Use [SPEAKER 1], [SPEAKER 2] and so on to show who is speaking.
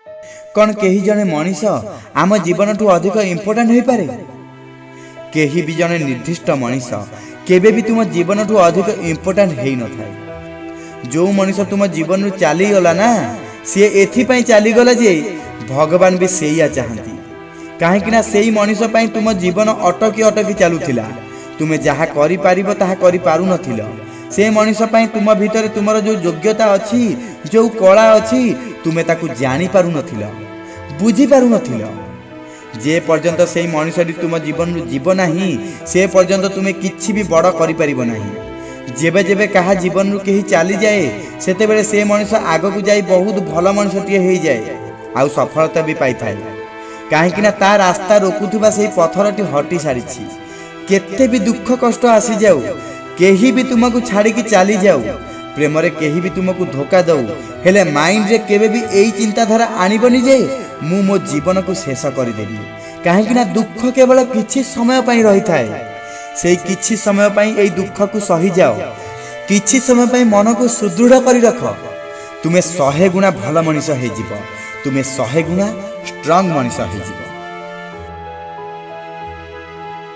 [SPEAKER 1] कौन कहीं जने मनीष आम जीवन ठू अधिक इम्पोर्टाट हो पारे? कहीं भी जने निर्दिष्ट मनीष केबे भी तुम जीवन ठू अधिक इम्पोर्टाट हो न थाए। जो मनीष तुम जीवन रू चली गला ना सी एथि चलीगला जे भगवान भी सेया चाहती कहीं से मनीष तुम जीवन अटकी अटकी चलुला। तुम्हें जहाँ करिपारिब ताहा करि पारु नथिल। से मनीष तुम भीतर तुमर जो योग्यता अच्छी जो कला अच्छी तुम्हें ताकू जानी पारु नथिल, बुझी पारु नथिल। जे पर्यंत से मनीषटी तुम जीवन जीव नाही से पर्यंत तुम्हें किछि भी बड़ करि परिबो नाही। जेबे जेबे कहा जीवन रू कहीं चली जाए सेते बेले से मनीष आग को जाई बहुत भल मनीषटीए हो जाए आउ सफलता भी पाई थाए। कहीं ता रास्ता रोकुवा से पथरटी हटि सारी केते भी दुख कष्ट आसी जाऊ केही भी तुमको छाड़ी चली जाऊ प्रेम रे केही भी तुमको धोखा दऊ हेले माइंड रे केबे भी एई चिंताधारा आनिबनी जे मु मो जीवन को शेष करदेवी। कहीं दुख केवल किछि समय पई रही थाए। से किछि समय पई एई दुख को सही जाओ, किछि समय पई मन को सुदृढ़ करी रख। तुम्हें 100 गुणा भल मनीष हो, तुम्हें 100 गुणा स्ट्रांग मनीष हो।